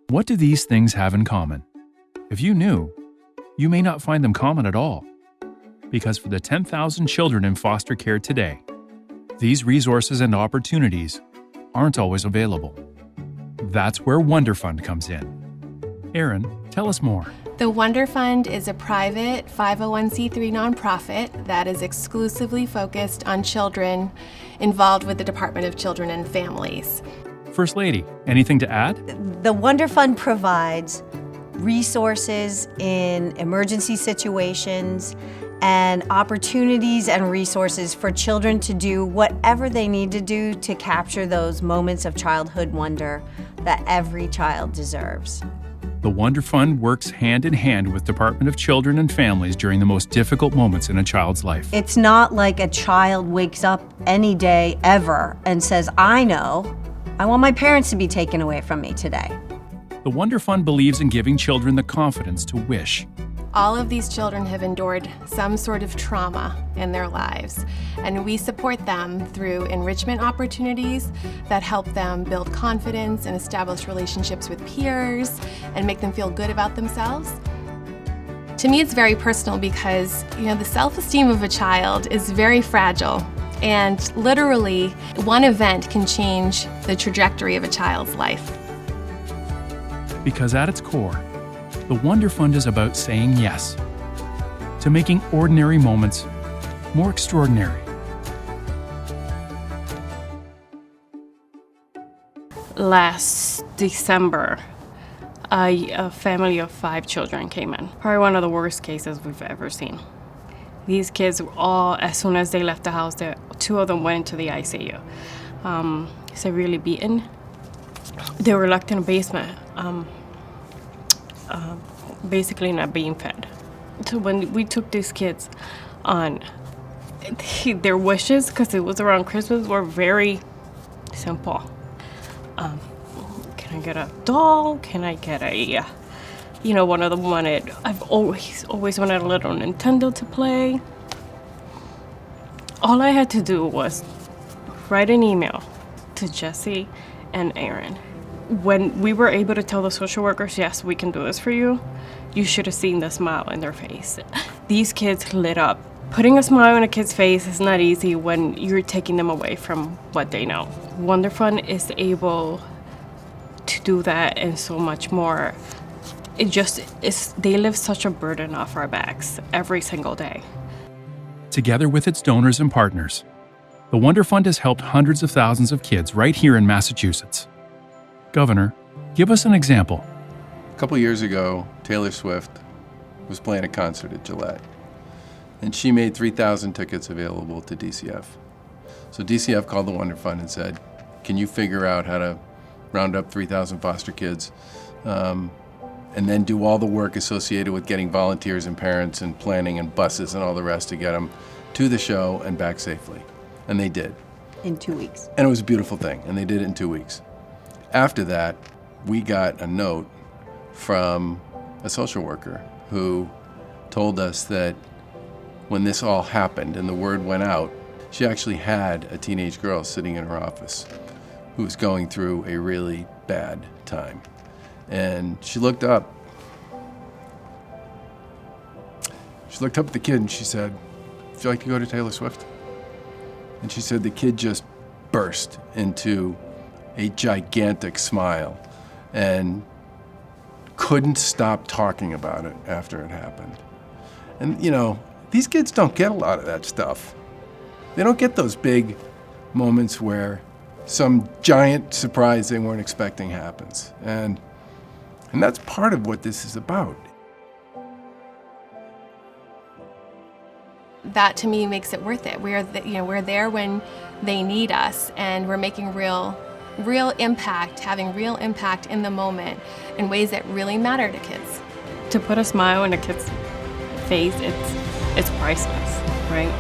What do these things have in common? If you knew, you may not find them common at all. Because for the 10,000 children in foster care today, these resources and opportunities aren't always available. That's where Wonderfund comes in. Erin, tell us more. The Wonderfund is a private 501c3 nonprofit that is exclusively focused on children involved with the Department of Children and Families. First Lady, anything to add? The Wonderfund provides resources in emergency situations and opportunities and resources for children to do whatever they need to do to capture those moments of childhood wonder that every child deserves. The Wonderfund works hand in hand with Department of Children and Families during the most difficult moments in a child's life. It's not like a child wakes up any day ever and says, I want my parents to be taken away from me today. The Wonderfund believes in giving children the confidence to wish. All of these children have endured some sort of trauma in their lives, and we support them through enrichment opportunities that help them build confidence and establish relationships with peers and make them feel good about themselves. To me, it's very personal because, the self-esteem of a child is very fragile, and literally, one event can change the trajectory of a child's life. Because at its core, the Wonderfund is about saying yes to making ordinary moments more extraordinary. Last December, a family of 5 children came in. Probably one of the worst cases we've ever seen. These kids all, as soon as they left the house, 2 of them went into the ICU. Severely beaten. They were locked in a basement. Basically not being fed. So when we took these kids on, their wishes, because it was around Christmas, were very simple. Can I get a doll? Can I get a, one of them wanted, I've always wanted a little Nintendo to play. All I had to do was write an email to Jesse and Aaron. When we were able to tell the social workers, yes, we can do this for you, you should have seen the smile in their face. These kids lit up. Putting a smile on a kid's face is not easy when you're taking them away from what they know. Wonderfund is able to do that and so much more. They lift such a burden off our backs every single day. Together with its donors and partners, the Wonderfund has helped hundreds of thousands of kids right here in Massachusetts. Governor, give us an example. A couple years ago, Taylor Swift was playing a concert at Gillette, and she made 3,000 tickets available to DCF. So DCF called the Wonderfund and said, can you figure out how to round up 3,000 foster kids and then do all the work associated with getting volunteers and parents and planning and buses and all the rest to get them to the show and back safely? And they did. In 2 weeks. And it was a beautiful thing, and they did it in 2 weeks. After that, we got a note from a social worker who told us that when this all happened and the word went out, she actually had a teenage girl sitting in her office who was going through a really bad time. And she looked up at the kid and she said, would you like to go to Taylor Swift? And she said the kid just burst into a gigantic smile and couldn't stop talking about it after it happened. And these kids don't get a lot of that stuff. They don't get those big moments where some giant surprise they weren't expecting happens. And that's part of what this is about. That to me makes it worth it. We're there when they need us, and we're making real impact, having real impact in the moment in ways that really matter to kids. To put a smile on a kid's face, it's priceless, right?